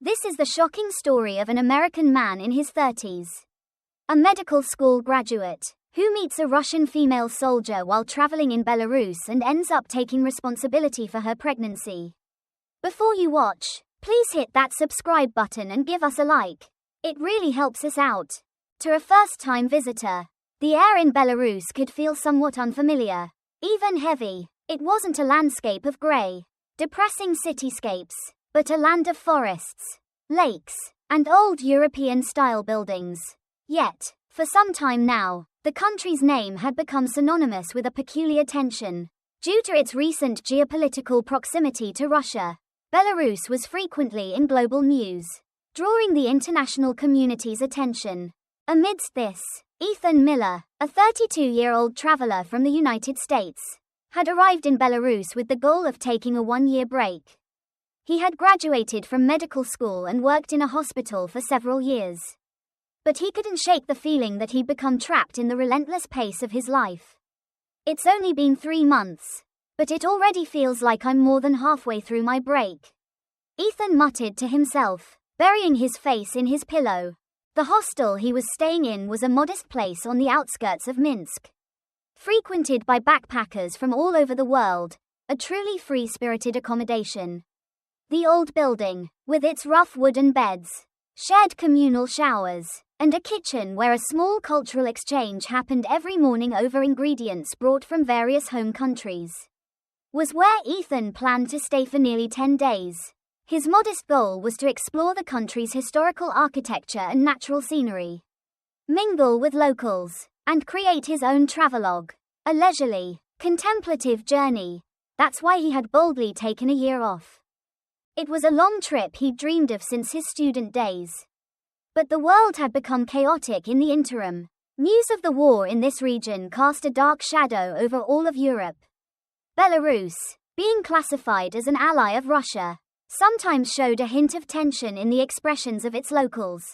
This is the shocking story of an American man in his 30s. A medical school graduate who meets a Russian female soldier while traveling in Belarus and ends up taking responsibility for her pregnancy. Before you watch, please hit that subscribe button and give us a like. It really helps us out. To a first-time visitor, the air in Belarus could feel somewhat unfamiliar, even heavy. It wasn't a landscape of grey, depressing cityscapes, but a land of forests, lakes, and old European-style buildings. Yet, for some time now, the country's name had become synonymous with a peculiar tension. Due to its recent geopolitical proximity to Russia, Belarus was frequently in global news, drawing the international community's attention. Amidst this, Ethan Miller, a 32-year-old traveler from the United States, had arrived in Belarus with the goal of taking a one-year break. He had graduated from medical school and worked in a hospital for several years. But he couldn't shake the feeling that he'd become trapped in the relentless pace of his life. It's only been 3 months, but it already feels like I'm more than halfway through my break. Ethan muttered to himself, burying his face in his pillow. The hostel he was staying in was a modest place on the outskirts of Minsk. Frequented by backpackers from all over the world, a truly free-spirited accommodation. The old building, with its rough wooden beds, shared communal showers, and a kitchen where a small cultural exchange happened every morning over ingredients brought from various home countries, was where Ethan planned to stay for nearly 10 days. His modest goal was to explore the country's historical architecture and natural scenery, mingle with locals, and create his own travelogue. A leisurely, contemplative journey. That's why he had boldly taken a year off. It was a long trip he'd dreamed of since his student days. But the world had become chaotic in the interim. News of the war in this region cast a dark shadow over all of Europe. Belarus, being classified as an ally of Russia, sometimes showed a hint of tension in the expressions of its locals.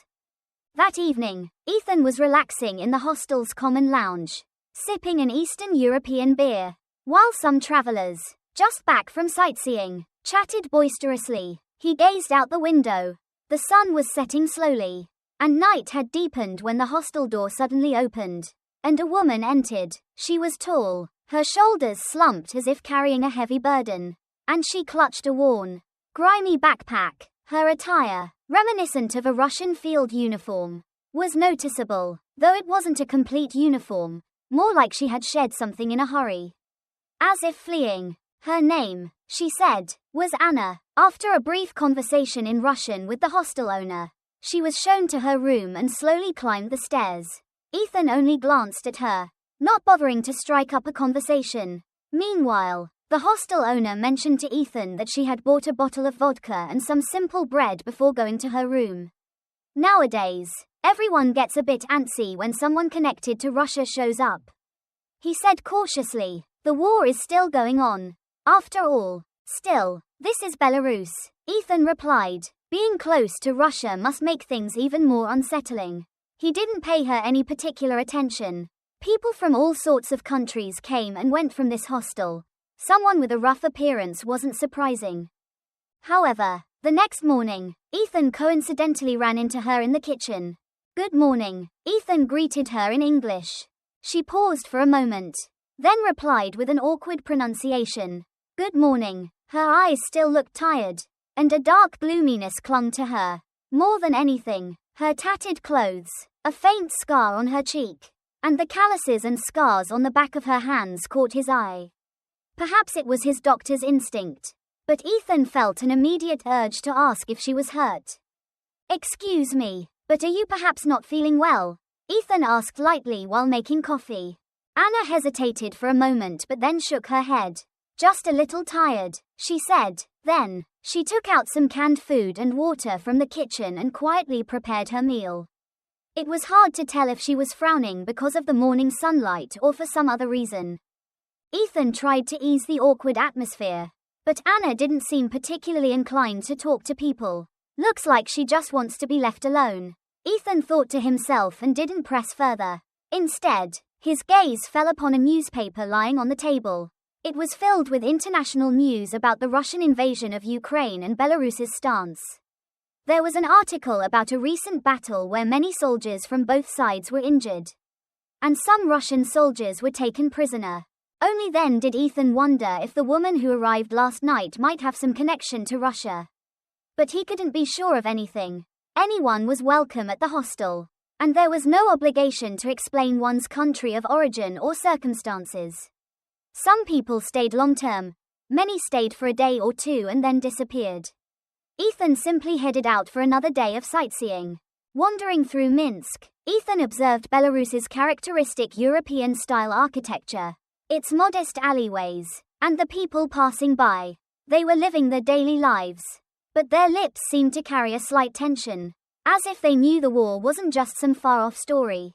That evening, Ethan was relaxing in the hostel's common lounge, sipping an Eastern European beer, while some travelers, just back from sightseeing, chatted boisterously. He gazed out the window. The sun was setting slowly, and night had deepened when the hostel door suddenly opened, and a woman entered. She was tall, her shoulders slumped as if carrying a heavy burden, and she clutched a worn, grimy backpack. Her attire, reminiscent of a Russian field uniform, was noticeable, though it wasn't a complete uniform, more like she had shed something in a hurry. As if fleeing. Her name, she said, was Anna. After a brief conversation in Russian with the hostel owner, she was shown to her room and slowly climbed the stairs. Ethan only glanced at her, not bothering to strike up a conversation. Meanwhile, the hostel owner mentioned to Ethan that she had bought a bottle of vodka and some simple bread before going to her room. Nowadays, everyone gets a bit antsy when someone connected to Russia shows up. He said cautiously, the war is still going on. After all, still, this is Belarus. Ethan replied, being close to Russia must make things even more unsettling. He didn't pay her any particular attention. People from all sorts of countries came and went from this hostel. Someone with a rough appearance wasn't surprising. However, the next morning, Ethan coincidentally ran into her in the kitchen. Good morning, Ethan greeted her in English. She paused for a moment, then replied with an awkward pronunciation. Good morning. Her eyes still looked tired, and a dark gloominess clung to her. More than anything, her tattered clothes, a faint scar on her cheek, and the calluses and scars on the back of her hands caught his eye. Perhaps it was his doctor's instinct, but Ethan felt an immediate urge to ask if she was hurt. Excuse me, but are you perhaps not feeling well? Ethan asked lightly while making coffee. Anna hesitated for a moment but then shook her head. Just a little tired, she said. Then, she took out some canned food and water from the kitchen and quietly prepared her meal. It was hard to tell if she was frowning because of the morning sunlight or for some other reason. Ethan tried to ease the awkward atmosphere, but Anna didn't seem particularly inclined to talk to people. Looks like she just wants to be left alone. Ethan thought to himself and didn't press further. Instead, his gaze fell upon a newspaper lying on the table. It was filled with international news about the Russian invasion of Ukraine and Belarus's stance. There was an article about a recent battle where many soldiers from both sides were injured. And some Russian soldiers were taken prisoner. Only then did Ethan wonder if the woman who arrived last night might have some connection to Russia. But he couldn't be sure of anything. Anyone was welcome at the hostel. And there was no obligation to explain one's country of origin or circumstances. Some people stayed long-term. Many stayed for a day or two and then disappeared. Ethan simply headed out for another day of sightseeing. Wandering through Minsk, Ethan observed Belarus's characteristic European-style architecture, its modest alleyways, and the people passing by. They were living their daily lives. But their lips seemed to carry a slight tension, as if they knew the war wasn't just some far-off story.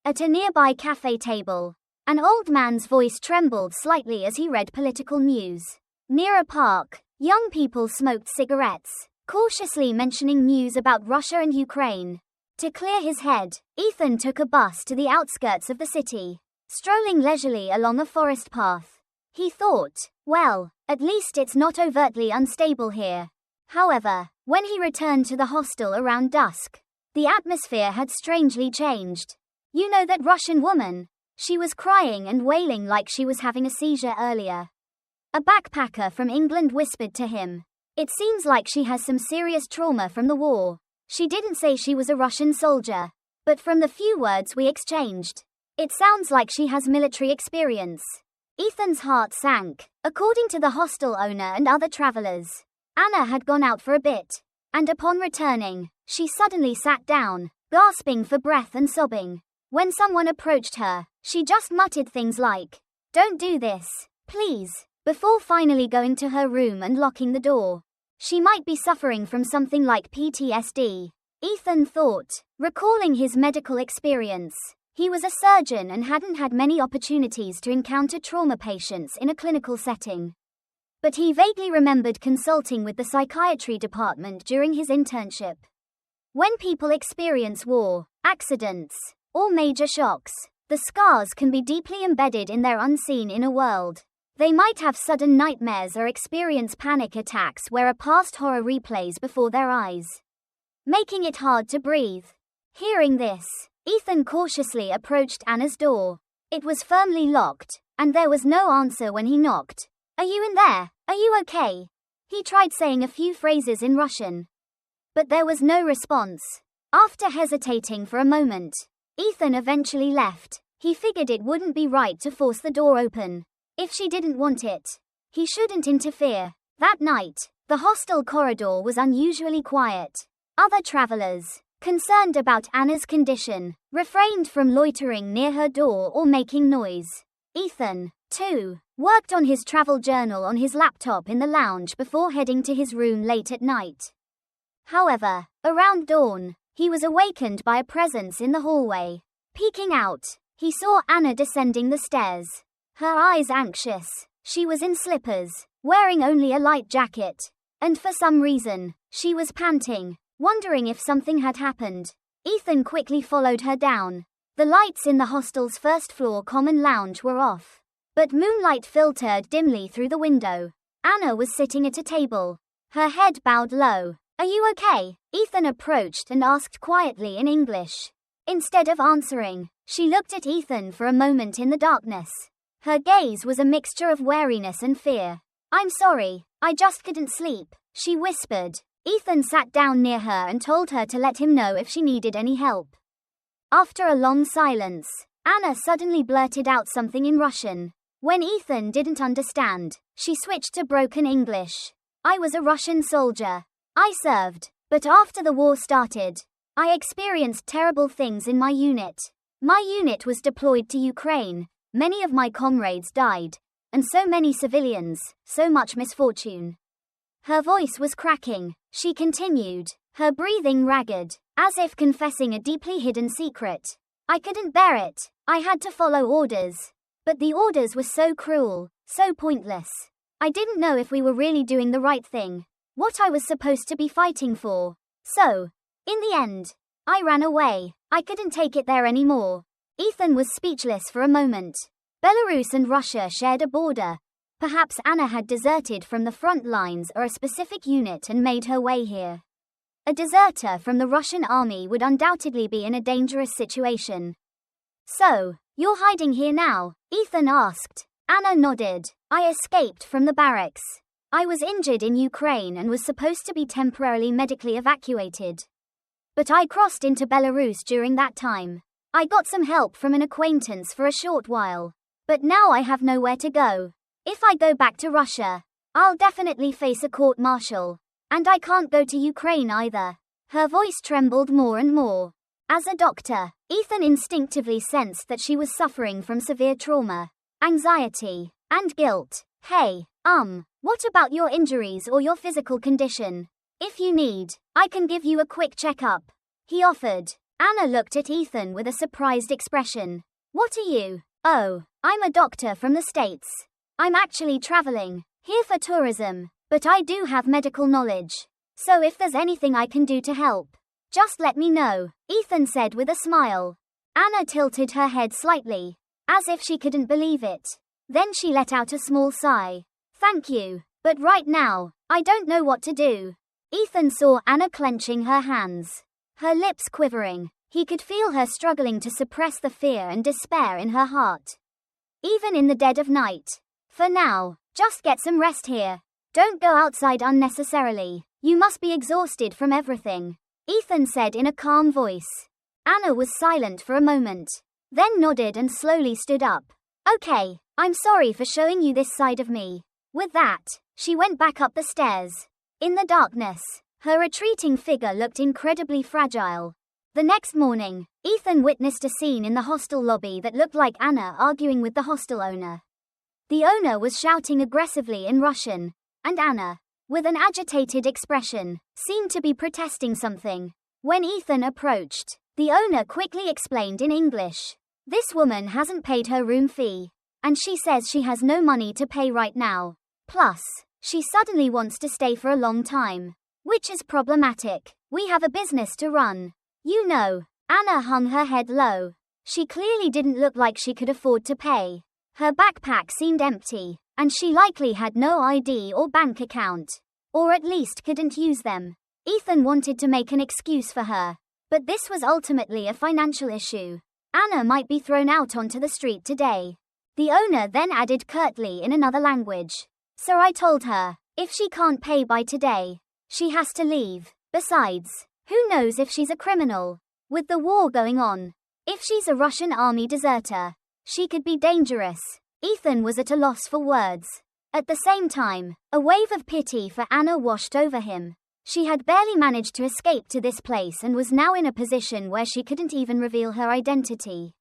At a nearby cafe table, an old man's voice trembled slightly as he read political news. Near a park, young people smoked cigarettes, cautiously mentioning news about Russia and Ukraine. To clear his head, Ethan took a bus to the outskirts of the city, strolling leisurely along a forest path. He thought, well, at least it's not overtly unstable here. However, when he returned to the hostel around dusk, the atmosphere had strangely changed. You know that Russian woman? She was crying and wailing like she was having a seizure earlier. A backpacker from England whispered to him. It seems like she has some serious trauma from the war. She didn't say she was a Russian soldier, but from the few words we exchanged, it sounds like she has military experience. Ethan's heart sank. According to the hostel owner and other travelers, Anna had gone out for a bit, and upon returning, she suddenly sat down, gasping for breath and sobbing. When someone approached her, she just muttered things like, "Don't do this, please," before finally going to her room and locking the door. She might be suffering from something like PTSD, Ethan thought, recalling his medical experience. He was a surgeon and hadn't had many opportunities to encounter trauma patients in a clinical setting. But he vaguely remembered consulting with the psychiatry department during his internship. When people experience war, accidents, or major shocks, the scars can be deeply embedded in their unseen inner world. They might have sudden nightmares or experience panic attacks where a past horror replays before their eyes, making it hard to breathe. Hearing this, Ethan cautiously approached Anna's door. It was firmly locked, and there was no answer when he knocked. "Are you in there? Are you okay?" He tried saying a few phrases in Russian, but there was no response. After hesitating for a moment, Ethan eventually left. He figured it wouldn't be right to force the door open. If she didn't want it, he shouldn't interfere. That night, the hostel corridor was unusually quiet. Other travelers, concerned about Anna's condition, refrained from loitering near her door or making noise. Ethan, too, worked on his travel journal on his laptop in the lounge before heading to his room late at night. However, around dawn, he was awakened by a presence in the hallway. Peeking out, he saw Anna descending the stairs, her eyes anxious. She was in slippers, wearing only a light jacket, and for some reason, she was panting, wondering if something had happened. Ethan quickly followed her down. The lights in the hostel's first-floor common lounge were off, but moonlight filtered dimly through the window. Anna was sitting at a table, her head bowed low. "Are you okay?" Ethan approached and asked quietly in English. Instead of answering, she looked at Ethan for a moment in the darkness. Her gaze was a mixture of wariness and fear. "I'm sorry, I just couldn't sleep," she whispered. Ethan sat down near her and told her to let him know if she needed any help. After a long silence, Anna suddenly blurted out something in Russian. When Ethan didn't understand, she switched to broken English. "I was a Russian soldier. I served, but after the war started, I experienced terrible things in my unit. My unit was deployed to Ukraine. Many of my comrades died, and so many civilians, so much misfortune." Her voice was cracking. She continued, her breathing ragged, as if confessing a deeply hidden secret. "I couldn't bear it. I had to follow orders. But the orders were so cruel, so pointless. I didn't know if we were really doing the right thing, what I was supposed to be fighting for. So, in the end, I ran away. I couldn't take it there anymore." Ethan was speechless for a moment. Belarus and Russia shared a border. Perhaps Anna had deserted from the front lines or a specific unit and made her way here. A deserter from the Russian army would undoubtedly be in a dangerous situation. So, you're hiding here now? Ethan asked. Anna nodded. I escaped from the barracks. I was injured in Ukraine and was supposed to be temporarily medically evacuated. But I crossed into Belarus during that time. I got some help from an acquaintance for a short while. But now I have nowhere to go. If I go back to Russia, I'll definitely face a court-martial. And I can't go to Ukraine either. Her voice trembled more and more. As a doctor, Ethan instinctively sensed that she was suffering from severe trauma, anxiety, and guilt. Hey, what about your injuries or your physical condition? If you need, I can give you a quick checkup, he offered. Anna looked at Ethan with a surprised expression. What are you? Oh, I'm a doctor from the States. I'm actually traveling here for tourism, but I do have medical knowledge. So if there's anything I can do to help, just let me know, Ethan said with a smile. Anna tilted her head slightly, as if she couldn't believe it. Then she let out a small sigh. Thank you, but right now, I don't know what to do. Ethan saw Anna clenching her hands, her lips quivering. He could feel her struggling to suppress the fear and despair in her heart. Even in the dead of night. For now, just get some rest here. Don't go outside unnecessarily. You must be exhausted from everything, Ethan said in a calm voice. Anna was silent for a moment, then nodded and slowly stood up. Okay, I'm sorry for showing you this side of me. With that, she went back up the stairs. In the darkness, her retreating figure looked incredibly fragile. The next morning, Ethan witnessed a scene in the hostel lobby that looked like Anna arguing with the hostel owner. The owner was shouting aggressively in Russian, and Anna, with an agitated expression, seemed to be protesting something. When Ethan approached, the owner quickly explained in English. This woman hasn't paid her room fee, and she says she has no money to pay right now. Plus, she suddenly wants to stay for a long time, which is problematic. We have a business to run. You know. Anna hung her head low. She clearly didn't look like she could afford to pay. Her backpack seemed empty, and she likely had no ID or bank account, or at least couldn't use them. Ethan wanted to make an excuse for her, but this was ultimately a financial issue. Anna might be thrown out onto the street today. The owner then added curtly in another language. So I told her, if she can't pay by today, she has to leave. Besides, who knows if she's a criminal? With the war going on, if she's a Russian army deserter, she could be dangerous. Ethan was at a loss for words. At the same time, a wave of pity for Anna washed over him. She had barely managed to escape to this place and was now in a position where she couldn't even reveal her identity.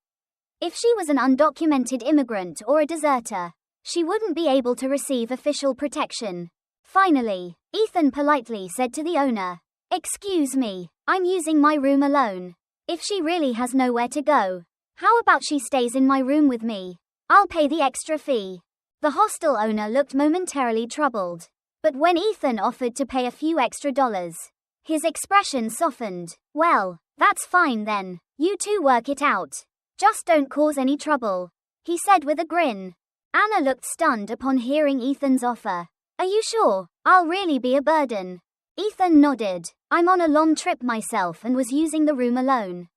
If she was an undocumented immigrant or a deserter, she wouldn't be able to receive official protection. Finally, Ethan politely said to the owner, "Excuse me, I'm using my room alone. If she really has nowhere to go, how about she stays in my room with me? I'll pay the extra fee." The hostel owner looked momentarily troubled, but when Ethan offered to pay a few extra dollars, his expression softened. "Well, that's fine then. You two work it out. Just don't cause any trouble," he said with a grin. Anna looked stunned upon hearing Ethan's offer. "Are you sure? I'll really be a burden." Ethan nodded. "I'm on a long trip myself and was using the room alone.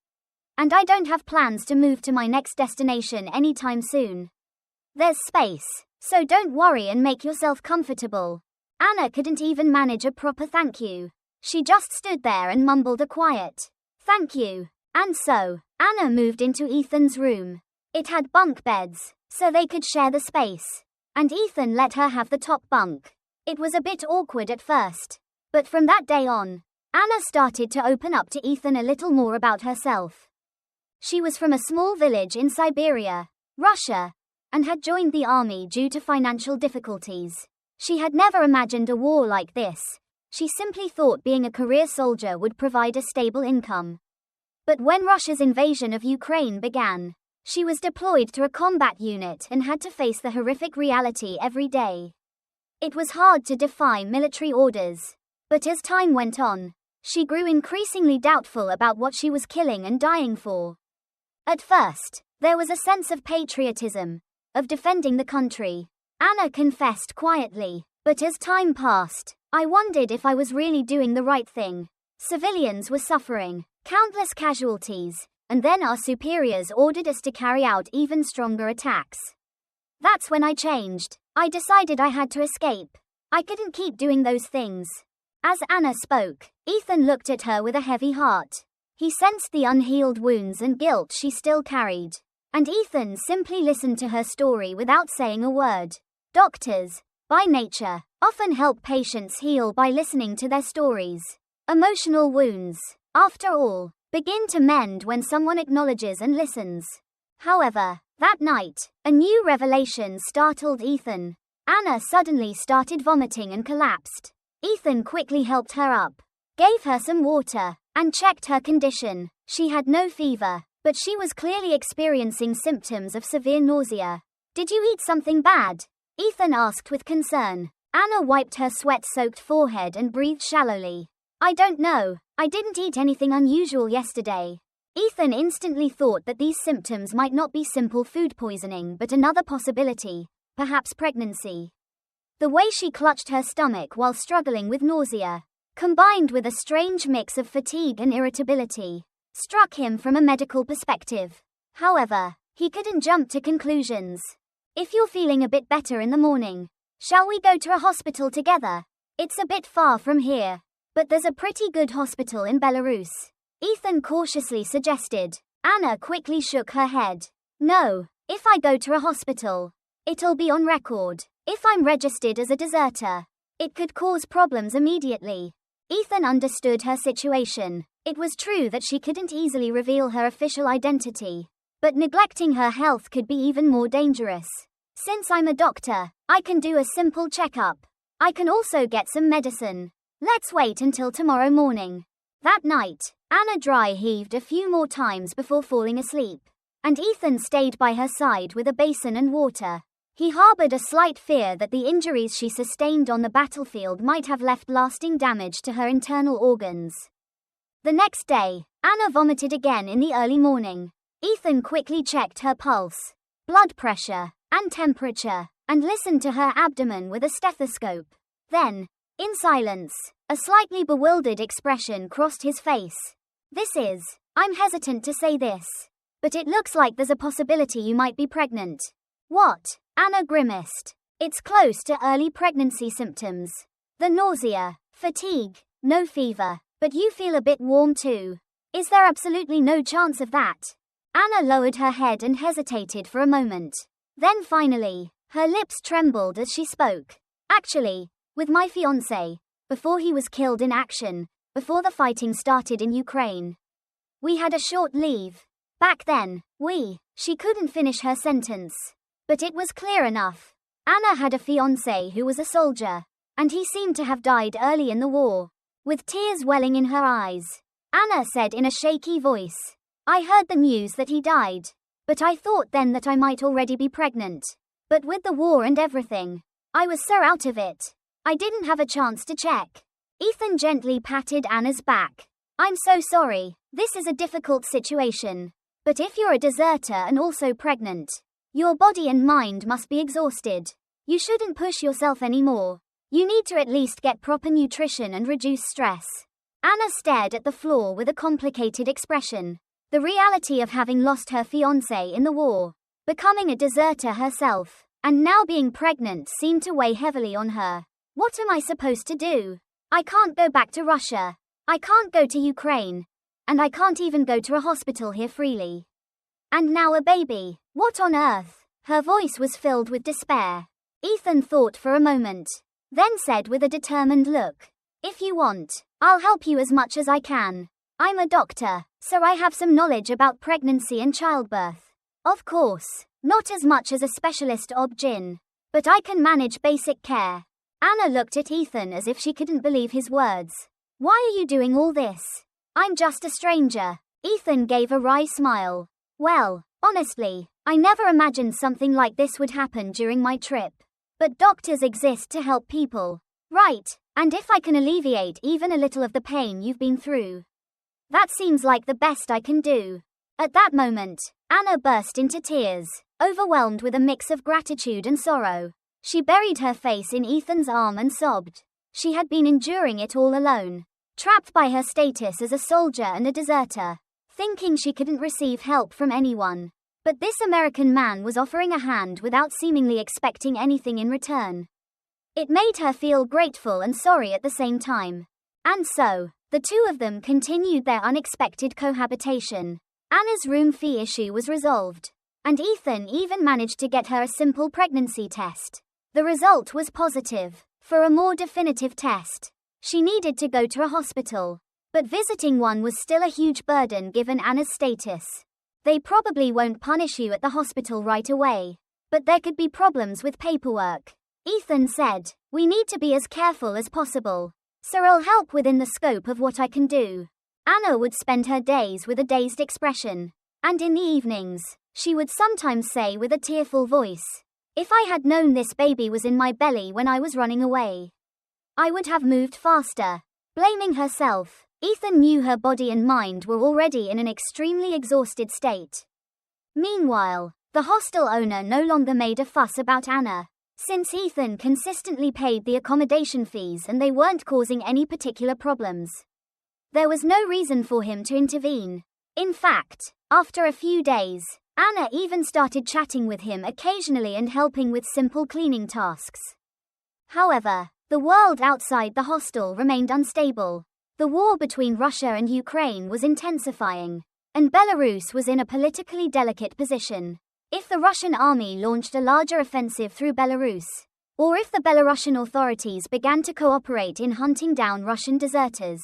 And I don't have plans to move to my next destination anytime soon. There's space, so don't worry and make yourself comfortable." Anna couldn't even manage a proper thank you. She just stood there and mumbled a quiet, "Thank you." And so, Anna moved into Ethan's room. It had bunk beds, so they could share the space. And Ethan let her have the top bunk. It was a bit awkward at first, but from that day on, Anna started to open up to Ethan a little more about herself. She was from a small village in Siberia, Russia, and had joined the army due to financial difficulties. She had never imagined a war like this. She simply thought being a career soldier would provide a stable income. But when Russia's invasion of Ukraine began, she was deployed to a combat unit and had to face the horrific reality every day. It was hard to defy military orders, but as time went on, she grew increasingly doubtful about what she was killing and dying for. At first, there was a sense of patriotism, of defending the country. Anna confessed quietly, but as time passed, "I wondered if I was really doing the right thing. Civilians were suffering, countless casualties, and then our superiors ordered us to carry out even stronger attacks. That's when I changed. I decided I had to escape. I couldn't keep doing those things. As Anna spoke, Ethan looked at her with a heavy heart. He sensed the unhealed wounds and guilt she still carried. And Ethan simply listened to her story without saying a word. Doctors, by nature, often help patients heal by listening to their stories. Emotional wounds, after all, begin to mend when someone acknowledges and listens. However, that night, a new revelation startled Ethan. Anna suddenly started vomiting and collapsed. Ethan quickly helped her up, gave her some water, and checked her condition. She had no fever, but she was clearly experiencing symptoms of severe nausea. "Did you eat something bad?" Ethan asked with concern. Anna wiped her sweat-soaked forehead and breathed shallowly. "I don't know. I didn't eat anything unusual yesterday." Ethan instantly thought that these symptoms might not be simple food poisoning but another possibility, perhaps pregnancy. The way she clutched her stomach while struggling with nausea, combined with a strange mix of fatigue and irritability, struck him from a medical perspective. However, he couldn't jump to conclusions. "If you're feeling a bit better in the morning, shall we go to a hospital together? It's a bit far from here, but there's a pretty good hospital in Belarus," Ethan cautiously suggested. Anna quickly shook her head. "No, if I go to a hospital, it'll be on record. If I'm registered as a deserter, it could cause problems immediately." Ethan understood her situation. It was true that she couldn't easily reveal her official identity, but neglecting her health could be even more dangerous. "Since I'm a doctor, I can do a simple checkup. I can also get some medicine. Let's wait until tomorrow morning." That night, Anna dry heaved a few more times before falling asleep, and Ethan stayed by her side with a basin and water. He harbored a slight fear that the injuries she sustained on the battlefield might have left lasting damage to her internal organs. The next day, Anna vomited again in the early morning. Ethan quickly checked her pulse, blood pressure, and temperature, and listened to her abdomen with a stethoscope. Then, in silence, a slightly bewildered expression crossed his face. I'm hesitant to say this, but it looks like there's a possibility you might be pregnant." "What?" Anna grimaced. "It's close to early pregnancy symptoms. The nausea, fatigue, no fever, but you feel a bit warm too. Is there absolutely no chance of that?" Anna lowered her head and hesitated for a moment. Then finally, her lips trembled as she spoke. "Actually, with my fiancé, before he was killed in action, before the fighting started in Ukraine. We had a short leave. Back then, she couldn't finish her sentence. But it was clear enough. Anna had a fiancé who was a soldier, and he seemed to have died early in the war." With tears welling in her eyes, Anna said in a shaky voice, "I heard the news that he died, but I thought then that I might already be pregnant. But with the war and everything, I was so out of it, I didn't have a chance to check." Ethan gently patted Anna's back. "I'm so sorry, this is a difficult situation. But if you're a deserter and also pregnant, your body and mind must be exhausted. You shouldn't push yourself anymore. You need to at least get proper nutrition and reduce stress." Anna stared at the floor with a complicated expression. The reality of having lost her fiancé in the war, becoming a deserter herself, and now being pregnant seemed to weigh heavily on her. "What am I supposed to do? I can't go back to Russia. I can't go to Ukraine. And I can't even go to a hospital here freely. And now a baby. What on earth?" Her voice was filled with despair. Ethan thought for a moment, then said with a determined look, "If you want, I'll help you as much as I can. I'm a doctor, so I have some knowledge about pregnancy and childbirth. Of course, not as much as a specialist ob-gyn, but I can manage basic care." Anna looked at Ethan as if she couldn't believe his words. "Why are you doing all this?" "I'm just a stranger." Ethan gave a wry smile. "Well, honestly, I never imagined something like this would happen during my trip. But doctors exist to help people, right? And if I can alleviate even a little of the pain you've been through, that seems like the best I can do." At that moment, Anna burst into tears, overwhelmed with a mix of gratitude and sorrow. She buried her face in Ethan's arm and sobbed. She had been enduring it all alone. trapped by her status as a soldier and a deserter, thinking she couldn't receive help from anyone. But this American man was offering a hand without seemingly expecting anything in return. It made her feel grateful and sorry at the same time. And so, the two of them continued their unexpected cohabitation. Anna's room fee issue was resolved, and Ethan even managed to get her a simple pregnancy test. The result was positive. For a more definitive test, she needed to go to a hospital, but visiting one was still a huge burden given Anna's status. They probably won't punish you at the hospital right away, but there could be problems with paperwork. Ethan said, "We need to be as careful as possible, so I'll help within the scope of what I can do." Anna would spend her days with a dazed expression, and in the evenings, she would sometimes say with a tearful voice, "If I had known this baby was in my belly when I was running away, I would have moved faster." Blaming herself, Ethan knew her body and mind were already in an extremely exhausted state. Meanwhile, the hostel owner no longer made a fuss about Anna, since Ethan consistently paid the accommodation fees and they weren't causing any particular problems. There was no reason for him to intervene. In fact, after a few days, Anna even started chatting with him occasionally and helping with simple cleaning tasks. However, the world outside the hostel remained unstable. The war between Russia and Ukraine was intensifying, and Belarus was in a politically delicate position. If the Russian army launched a larger offensive through Belarus, or if the Belarusian authorities began to cooperate in hunting down Russian deserters,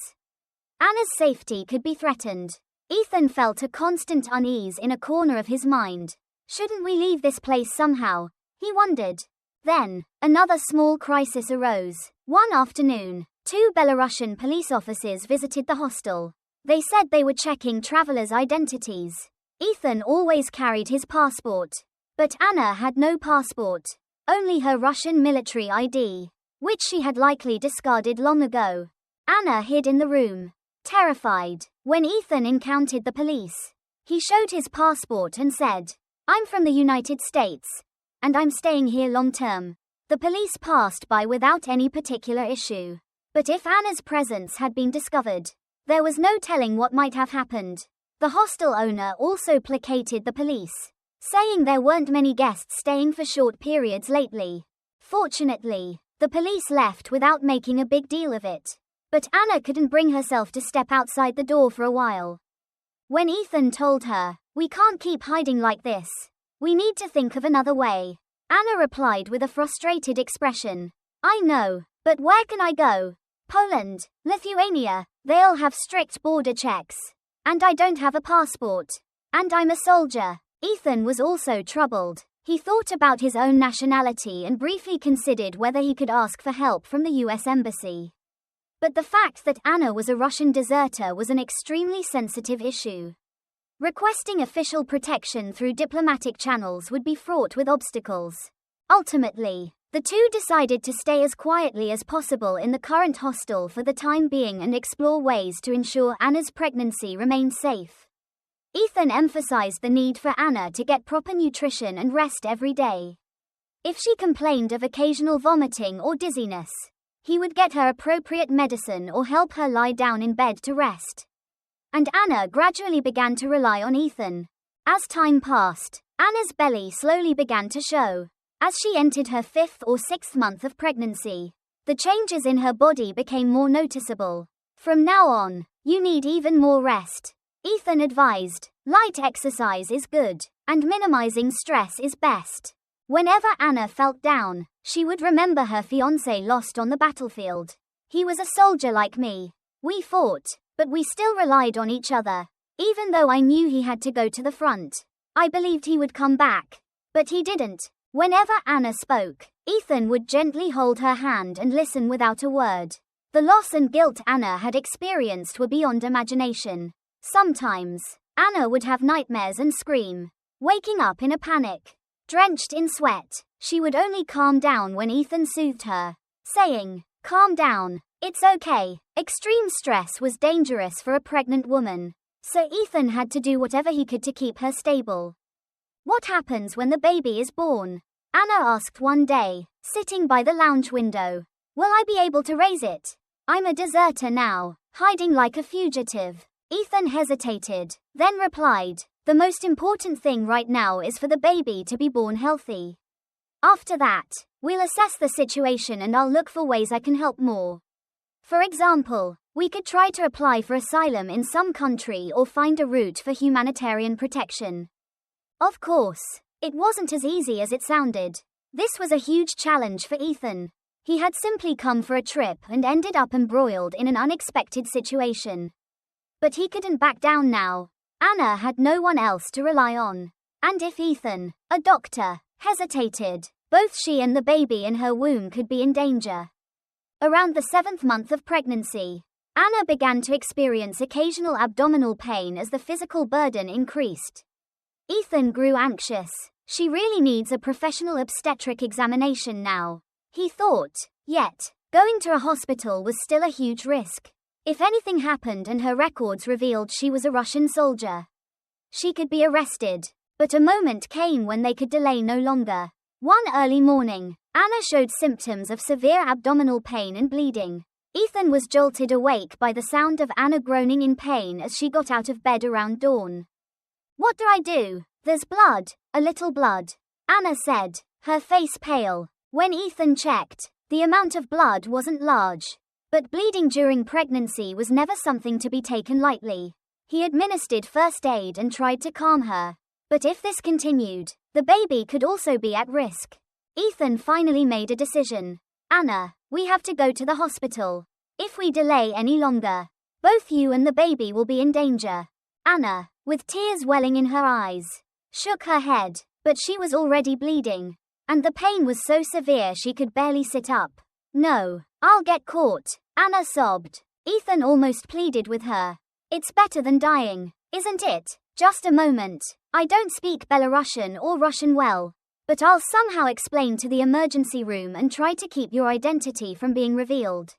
Anna's safety could be threatened. Ethan felt a constant unease in a corner of his mind. Shouldn't we leave this place somehow? He wondered. Then, another small crisis arose. One afternoon, two Belarusian police officers visited the hostel. They said they were checking travelers' identities. Ethan always carried his passport, but Anna had no passport, only her Russian military ID, which she had likely discarded long ago. Anna hid in the room, terrified. When Ethan encountered the police, he showed his passport and said, "I'm from the United States, and I'm staying here long term." The police passed by without any particular issue. But if Anna's presence had been discovered, there was no telling what might have happened. The hostel owner also placated the police, saying there weren't many guests staying for short periods lately. Fortunately, the police left without making a big deal of it. But Anna couldn't bring herself to step outside the door for a while. When Ethan told her, "We can't keep hiding like this. We need to think of another way," Anna replied with a frustrated expression. "I know, but where can I go? Poland, Lithuania, they'll have strict border checks. And I don't have a passport. And I'm a soldier." Ethan was also troubled. He thought about his own nationality and briefly considered whether he could ask for help from the US Embassy. But the fact that Anna was a Russian deserter was an extremely sensitive issue. Requesting official protection through diplomatic channels would be fraught with obstacles. Ultimately, the two decided to stay as quietly as possible in the current hostel for the time being and explore ways to ensure Anna's pregnancy remained safe. Ethan emphasized the need for Anna to get proper nutrition and rest every day. If she complained of occasional vomiting or dizziness, he would get her appropriate medicine or help her lie down in bed to rest. And Anna gradually began to rely on Ethan. As time passed, Anna's belly slowly began to show. As she entered her 5th or 6th month of pregnancy, the changes in her body became more noticeable. "From now on, you need even more rest," Ethan advised. "Light exercise is good, and minimizing stress is best." Whenever Anna felt down, she would remember her fiancé lost on the battlefield. "He was a soldier like me. We fought, but we still relied on each other. Even though I knew he had to go to the front, I believed he would come back. But he didn't." Whenever Anna spoke, Ethan would gently hold her hand and listen without a word. The loss and guilt Anna had experienced were beyond imagination. Sometimes, Anna would have nightmares and scream, waking up in a panic. Drenched in sweat, she would only calm down when Ethan soothed her, saying, "Calm down, it's okay." Extreme stress was dangerous for a pregnant woman, so Ethan had to do whatever he could to keep her stable. "What happens when the baby is born?" Anna asked one day, sitting by the lounge window. "Will I be able to raise it? I'm a deserter now. hiding like a fugitive. Ethan hesitated, then replied, "The most important thing right now is for the baby to be born healthy. After that, we'll assess the situation and I'll look for ways I can help more. For example, we could try to apply for asylum in some country or find a route for humanitarian protection." Of course, it wasn't as easy as it sounded. This was a huge challenge for Ethan. He had simply come for a trip and ended up embroiled in an unexpected situation. But he couldn't back down now. Anna had no one else to rely on. And if Ethan, a doctor, hesitated, both she and the baby in her womb could be in danger. Around the 7th month of pregnancy, Anna began to experience occasional abdominal pain as the physical burden increased. Ethan grew anxious. She really needs a professional obstetric examination now, he thought. Yet, going to a hospital was still a huge risk. If anything happened and her records revealed she was a Russian soldier, she could be arrested. But a moment came when they could delay no longer. One early morning, Anna showed symptoms of severe abdominal pain and bleeding. Ethan was jolted awake by the sound of Anna groaning in pain as she got out of bed around dawn. "What do I do? There's blood, a little blood," Anna said, her face pale. When Ethan checked, the amount of blood wasn't large. But bleeding during pregnancy was never something to be taken lightly. He administered first aid and tried to calm her. But if this continued, the baby could also be at risk. Ethan finally made a decision. "Anna, we have to go to the hospital. If we delay any longer, both you and the baby will be in danger." Anna, with tears welling in her eyes, shook her head, but she was already bleeding, and the pain was so severe she could barely sit up. "No, I'll get caught," Anna sobbed. Ethan almost pleaded with her. "It's better than dying, isn't it? Just a moment. I don't speak Belarusian or Russian well, but I'll somehow explain to the emergency room and try to keep your identity from being revealed.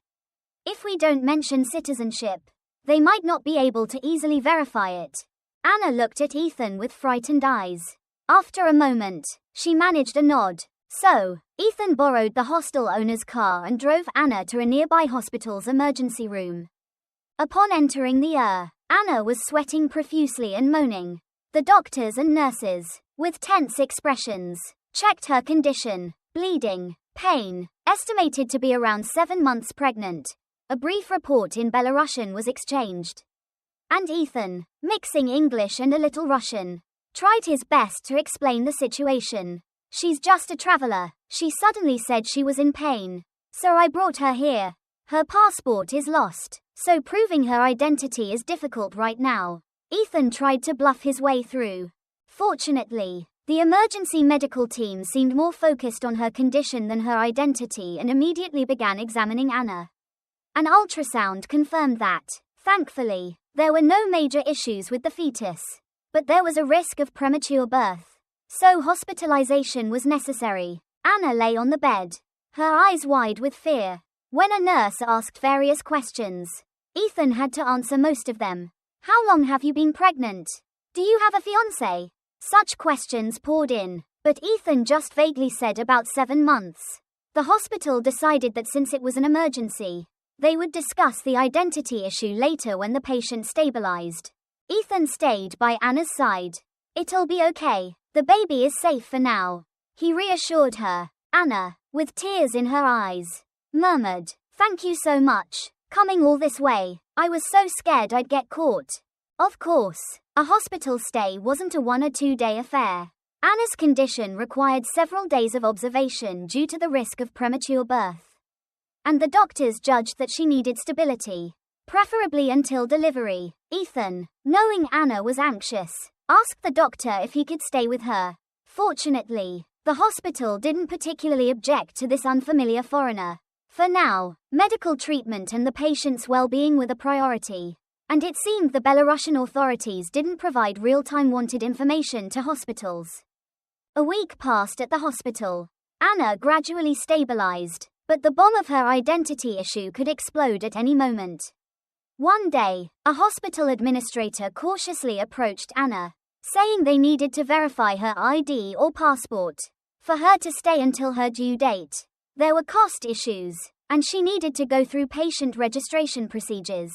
If we don't mention citizenship, they might not be able to easily verify it." Anna looked at Ethan with frightened eyes. After a moment, she managed a nod. So, Ethan borrowed the hostel owner's car and drove Anna to a nearby hospital's emergency room. Upon entering the Anna was sweating profusely and moaning. The doctors and nurses, with tense expressions, checked her condition. Bleeding, pain, estimated to be around 7 months pregnant. A brief report in Belarusian was exchanged. And Ethan, mixing English and a little Russian, tried his best to explain the situation. "She's just a traveler. She suddenly said she was in pain. So I brought her here. Her passport is lost, so proving her identity is difficult right now." Ethan tried to bluff his way through. Fortunately, the emergency medical team seemed more focused on her condition than her identity and immediately began examining Anna. An ultrasound confirmed that, thankfully, there were no major issues with the fetus. But there was a risk of premature birth. So hospitalization was necessary. Anna lay on the bed, her eyes wide with fear. When a nurse asked various questions, Ethan had to answer most of them. "How long have you been pregnant? Do you have a fiancé?" Such questions poured in, but Ethan just vaguely said about 7 months. The hospital decided that since it was an emergency, they would discuss the identity issue later when the patient stabilized. Ethan stayed by Anna's side. "It'll be okay. The baby is safe for now," he reassured her. Anna, with tears in her eyes, murmured, "Thank you so much. Coming all this way, I was so scared I'd get caught." Of course, a hospital stay wasn't a 1 or 2 day affair. Anna's condition required several days of observation due to the risk of premature birth. And the doctors judged that she needed stability, preferably until delivery. Ethan, knowing Anna was anxious, asked the doctor if he could stay with her. Fortunately, the hospital didn't particularly object to this unfamiliar foreigner. For now, medical treatment and the patient's well-being were the priority. And it seemed the Belarusian authorities didn't provide real-time wanted information to hospitals. A week passed at the hospital. Anna gradually stabilized, but the bomb of her identity issue could explode at any moment. One day, a hospital administrator cautiously approached Anna, saying they needed to verify her ID or passport for her to stay until her due date. There were cost issues, and she needed to go through patient registration procedures.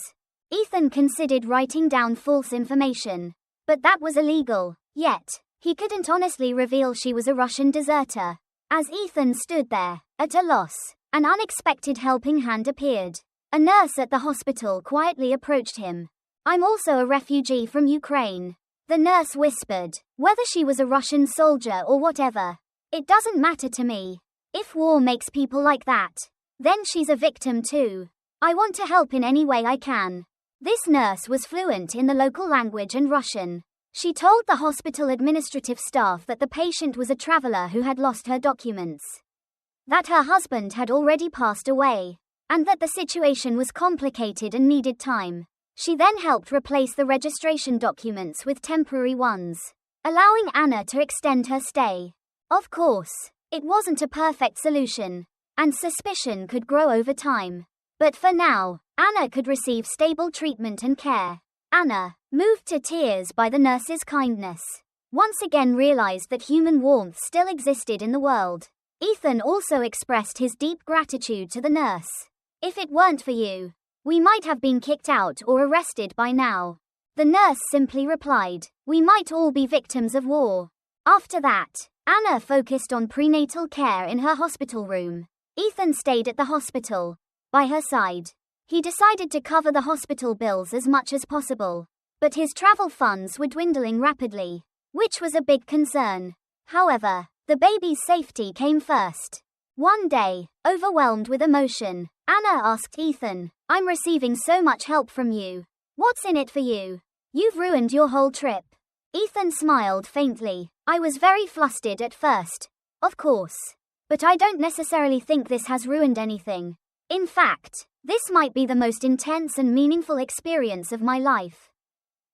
Ethan considered writing down false information. But that was illegal. Yet, he couldn't honestly reveal she was a Russian deserter. As Ethan stood there, at a loss, an unexpected helping hand appeared. A nurse at the hospital quietly approached him. "I'm also a refugee from Ukraine," the nurse whispered. "Whether she was a Russian soldier or whatever, it doesn't matter to me. If war makes people like that, then she's a victim too. I want to help in any way I can." This nurse was fluent in the local language and Russian. She told the hospital administrative staff that the patient was a traveler who had lost her documents, that her husband had already passed away, and that the situation was complicated and needed time. She then helped replace the registration documents with temporary ones, allowing Anna to extend her stay. Of course, it wasn't a perfect solution, and suspicion could grow over time. But for now, Anna could receive stable treatment and care. Anna, moved to tears by the nurse's kindness, once again realized that human warmth still existed in the world. Ethan also expressed his deep gratitude to the nurse. "If it weren't for you, we might have been kicked out or arrested by now." The nurse simply replied, "We might all be victims of war." After that, Anna focused on prenatal care in her hospital room. Ethan stayed at the hospital, by her side. He decided to cover the hospital bills as much as possible. But his travel funds were dwindling rapidly, which was a big concern. However, the baby's safety came first. One day, overwhelmed with emotion, Anna asked Ethan, "I'm receiving so much help from you. What's in it for you? You've ruined your whole trip." Ethan smiled faintly. "I was very flustered at first, of course. But I don't necessarily think this has ruined anything. In fact, this might be the most intense and meaningful experience of my life.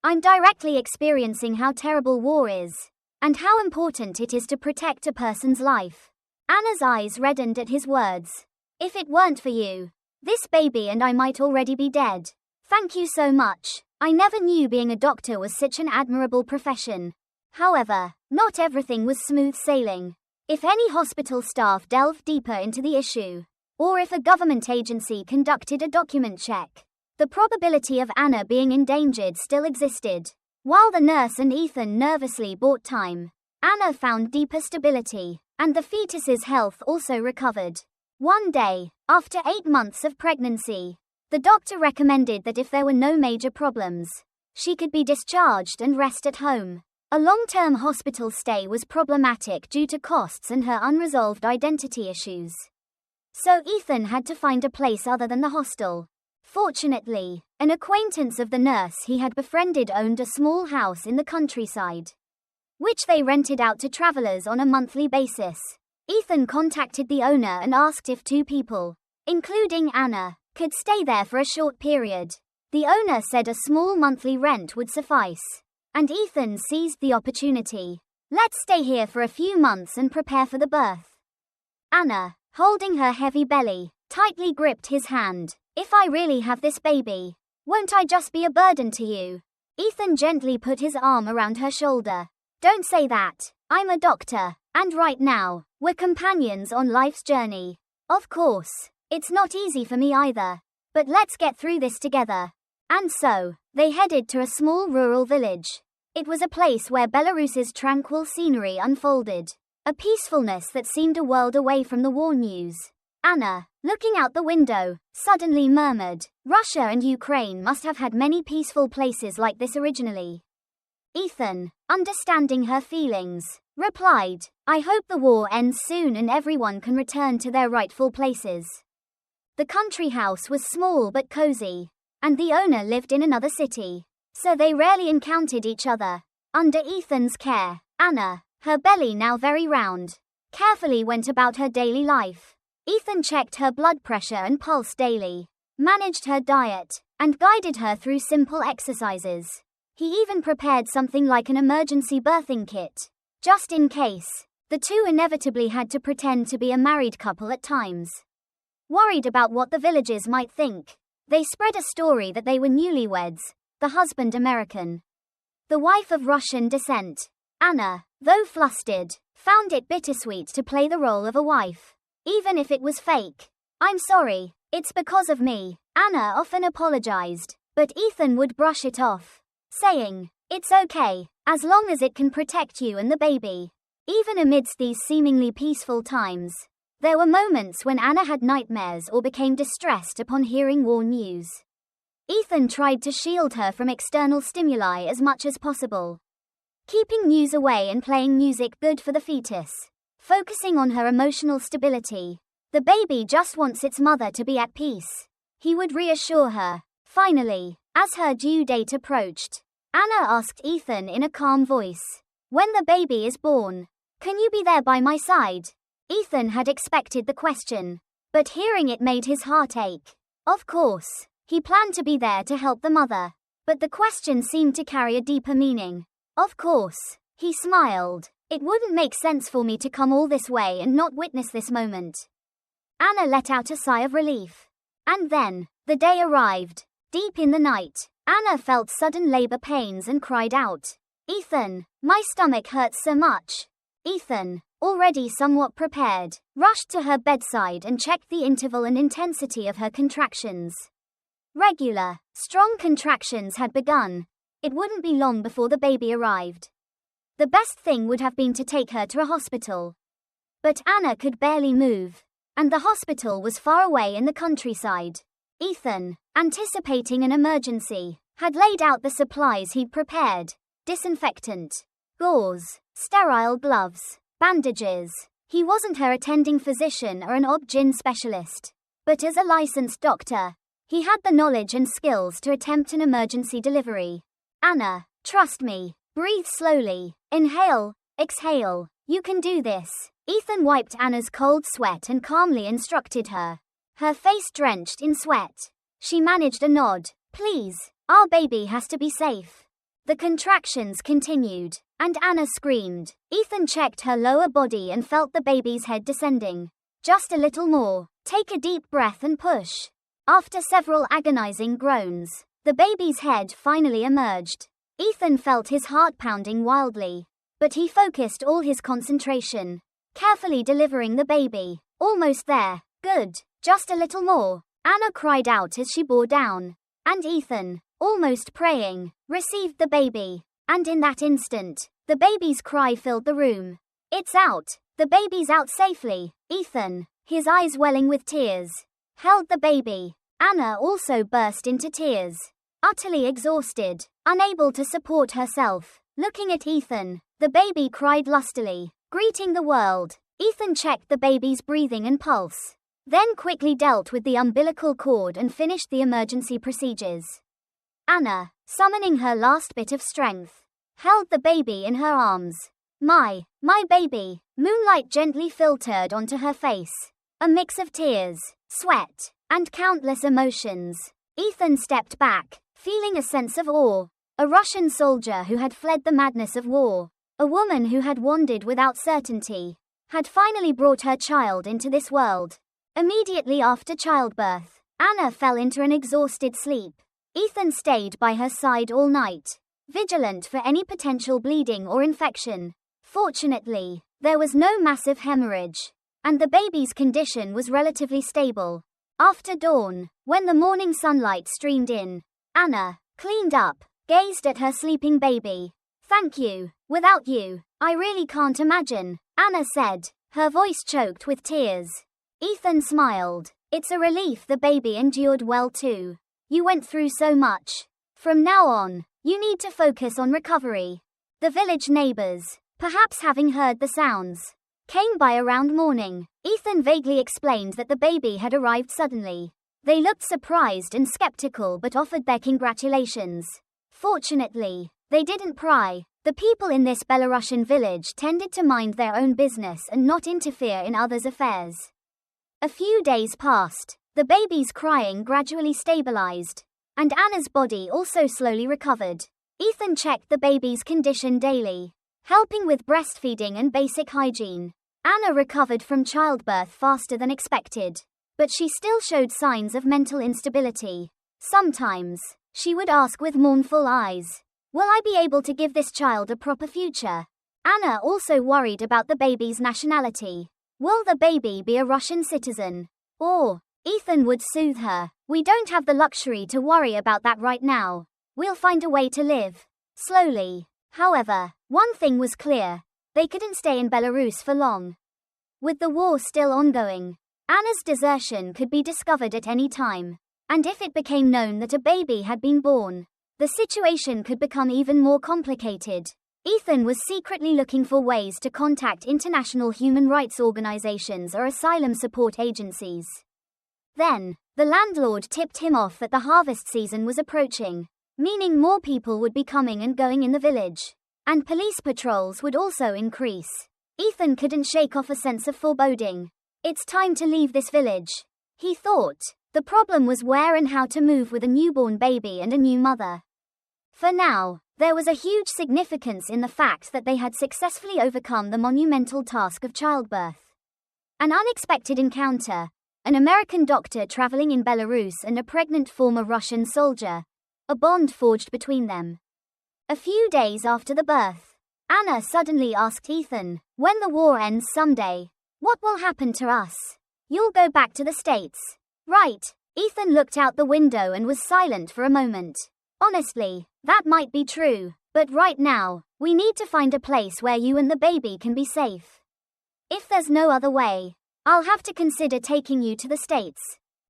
I'm directly experiencing how terrible war is, and how important it is to protect a person's life." Anna's eyes reddened at his words. "If it weren't for you, this baby and I might already be dead. Thank you so much. I never knew being a doctor was such an admirable profession." However, not everything was smooth sailing. If any hospital staff delved deeper into the issue, or if a government agency conducted a document check, the probability of Anna being endangered still existed. While the nurse and Ethan nervously bought time, Anna found deeper stability, and the fetus's health also recovered. One day, after 8 months of pregnancy, the doctor recommended that if there were no major problems, she could be discharged and rest at home. A long-term hospital stay was problematic due to costs and her unresolved identity issues. So Ethan had to find a place other than the hostel. Fortunately, an acquaintance of the nurse he had befriended owned a small house in the countryside, which they rented out to travelers on a monthly basis. Ethan contacted the owner and asked if 2 people, including Anna, could stay there for a short period. The owner said a small monthly rent would suffice, and Ethan seized the opportunity. "Let's stay here for a few months and prepare for the birth." Anna, holding her heavy belly, tightly gripped his hand. "If I really have this baby, won't I just be a burden to you?" Ethan gently put his arm around her shoulder. "Don't say that. I'm a doctor, and right now, we're companions on life's journey. Of course, it's not easy for me either. But let's get through this together." And so, they headed to a small rural village. It was a place where Belarus's tranquil scenery unfolded, a peacefulness that seemed a world away from the war news. Anna, looking out the window, suddenly murmured, "Russia and Ukraine must have had many peaceful places like this originally." Ethan, understanding her feelings, replied, "I hope the war ends soon and everyone can return to their rightful places." The country house was small but cozy, and the owner lived in another city, so they rarely encountered each other. Under Ethan's care, Anna, her belly now very round, carefully went about her daily life. Ethan checked her blood pressure and pulse daily, managed her diet, and guided her through simple exercises. He even prepared something like an emergency birthing kit, just in case. The two inevitably had to pretend to be a married couple at times. Worried about what the villagers might think, they spread a story that they were newlyweds, the husband American, the wife of Russian descent. Anna, though flustered, found it bittersweet to play the role of a wife, even if it was fake. "I'm sorry, it's because of me," Anna often apologized. But Ethan would brush it off, saying, "It's okay, as long as it can protect you and the baby." Even amidst these seemingly peaceful times, there were moments when Anna had nightmares or became distressed upon hearing war news. Ethan tried to shield her from external stimuli as much as possible, keeping news away and playing music good for the fetus, focusing on her emotional stability. "The baby just wants its mother to be at peace," he would reassure her. Finally, as her due date approached, Anna asked Ethan in a calm voice, "When the baby is born, can you be there by my side?" Ethan had expected the question, but hearing it made his heart ache. Of course, he planned to be there to help the mother, but the question seemed to carry a deeper meaning. "Of course," he smiled. "It wouldn't make sense for me to come all this way and not witness this moment." Anna let out a sigh of relief. And then, the day arrived. Deep in the night, Anna felt sudden labor pains and cried out, "Ethan, my stomach hurts so much." Ethan, already somewhat prepared, rushed to her bedside and checked the interval and intensity of her contractions. Regular, strong contractions had begun. It wouldn't be long before the baby arrived. The best thing would have been to take her to a hospital. But Anna could barely move, and the hospital was far away in the countryside. Ethan, anticipating an emergency, had laid out the supplies he'd prepared: disinfectant, gauze, sterile gloves, bandages. He wasn't her attending physician or an ob-gyn specialist, but as a licensed doctor, he had the knowledge and skills to attempt an emergency delivery. "Anna, trust me. Breathe slowly. Inhale, exhale. You can do this." Ethan wiped Anna's cold sweat and calmly instructed her, her face drenched in sweat. She managed a nod. "Please, our baby has to be safe." The contractions continued, and Anna screamed. Ethan checked her lower body and felt the baby's head descending. "Just a little more. Take a deep breath and push." After several agonizing groans, the baby's head finally emerged. Ethan felt his heart pounding wildly, but he focused all his concentration, carefully delivering the baby. "Almost there. Good. Just a little more," Anna cried out as she bore down. And Ethan, almost praying, received the baby. And in that instant, the baby's cry filled the room. "It's out. The baby's out safely." Ethan, his eyes welling with tears, held the baby. Anna also burst into tears, utterly exhausted, unable to support herself. Looking at Ethan, the baby cried lustily, greeting the world. Ethan checked the baby's breathing and pulse, then quickly dealt with the umbilical cord and finished the emergency procedures. Anna, summoning her last bit of strength, held the baby in her arms. My baby." Moonlight gently filtered onto her face, a mix of tears, sweat, and countless emotions. Ethan stepped back, feeling a sense of awe. A Russian soldier who had fled the madness of war, a woman who had wandered without certainty, had finally brought her child into this world. Immediately after childbirth, Anna fell into an exhausted sleep. Ethan stayed by her side all night, vigilant for any potential bleeding or infection. Fortunately, there was no massive hemorrhage, and the baby's condition was relatively stable. After dawn, when the morning sunlight streamed in, Anna, cleaned up, gazed at her sleeping baby. "Thank you. Without you, I really can't imagine," Anna said, her voice choked with tears. Ethan smiled. "It's a relief the baby endured well too. You went through so much. From now on, you need to focus on recovery." The village neighbors, perhaps having heard the sounds, came by around morning. Ethan vaguely explained that the baby had arrived suddenly. They looked surprised and skeptical but offered their congratulations. Fortunately, they didn't pry. The people in this Belarusian village tended to mind their own business and not interfere in others' affairs. A few days passed. The baby's crying gradually stabilized, and Anna's body also slowly recovered. Ethan checked the baby's condition daily, helping with breastfeeding and basic hygiene. Anna recovered from childbirth faster than expected, but she still showed signs of mental instability. Sometimes, she would ask with mournful eyes, "Will I be able to give this child a proper future?" Anna also worried about the baby's nationality. Will the baby be a Russian citizen? Or Ethan would soothe her. We don't have the luxury to worry about that right now. We'll find a way to live slowly. However, one thing was clear. They couldn't stay in Belarus for long. With the war still ongoing, Anna's desertion could be discovered at any time. And if it became known that a baby had been born, the situation could become even more complicated. Ethan was secretly looking for ways to contact international human rights organizations or asylum support agencies. Then, the landlord tipped him off that the harvest season was approaching, meaning more people would be coming and going in the village. And police patrols would also increase. Ethan couldn't shake off a sense of foreboding. It's time to leave this village, he thought. The problem was where and how to move with a newborn baby and a new mother. For now, there was a huge significance in the fact that they had successfully overcome the monumental task of childbirth. An unexpected encounter, an American doctor traveling in Belarus and a pregnant former Russian soldier, a bond forged between them. A few days after the birth, Anna suddenly asked Ethan, when the war ends someday, what will happen to us? You'll go back to the States, right? Ethan looked out the window and was silent for a moment. Honestly, that might be true, but right now, we need to find a place where you and the baby can be safe. If there's no other way, I'll have to consider taking you to the States.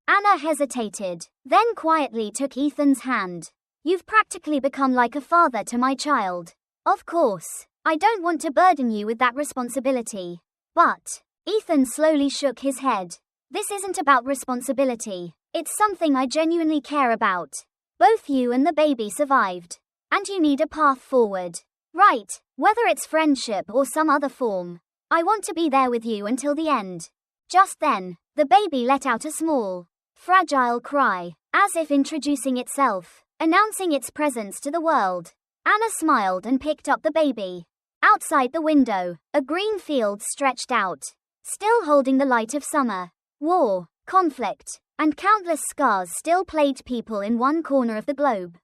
Anna hesitated, then quietly took Ethan's hand. You've practically become like a father to my child. Of course, I don't want to burden you with that responsibility. But, Ethan slowly shook his head. This isn't about responsibility. It's something I genuinely care about. Both you and the baby survived. And you need a path forward. Right, whether it's friendship or some other form. I want to be there with you until the end. Just then, the baby let out a small, fragile cry, as if introducing itself, announcing its presence to the world. Anna smiled and picked up the baby. Outside the window, a green field stretched out, still holding the light of summer. War, conflict, and countless scars still plagued people in one corner of the globe.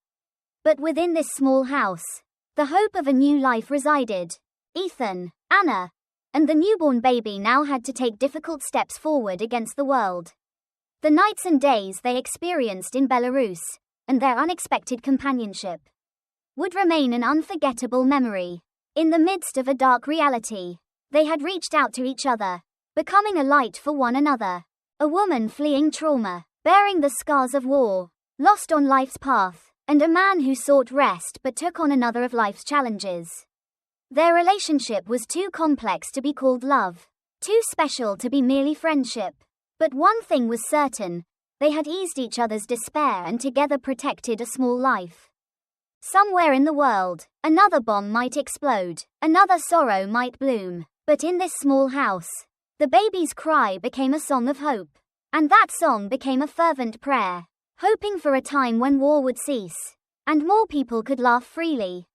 But within this small house, the hope of a new life resided. Ethan, Anna, and the newborn baby now had to take difficult steps forward against the world. The nights and days they experienced in Belarus, and their unexpected companionship, would remain an unforgettable memory. In the midst of a dark reality, they had reached out to each other, becoming a light for one another. A woman fleeing trauma, bearing the scars of war, lost on life's path, and a man who sought rest but took on another of life's challenges. Their relationship was too complex to be called love, too special to be merely friendship. But one thing was certain, they had eased each other's despair and together protected a small life. Somewhere in the world, another bomb might explode, another sorrow might bloom, but in this small house, the baby's cry became a song of hope. And that song became a fervent prayer, hoping for a time when war would cease, and more people could laugh freely.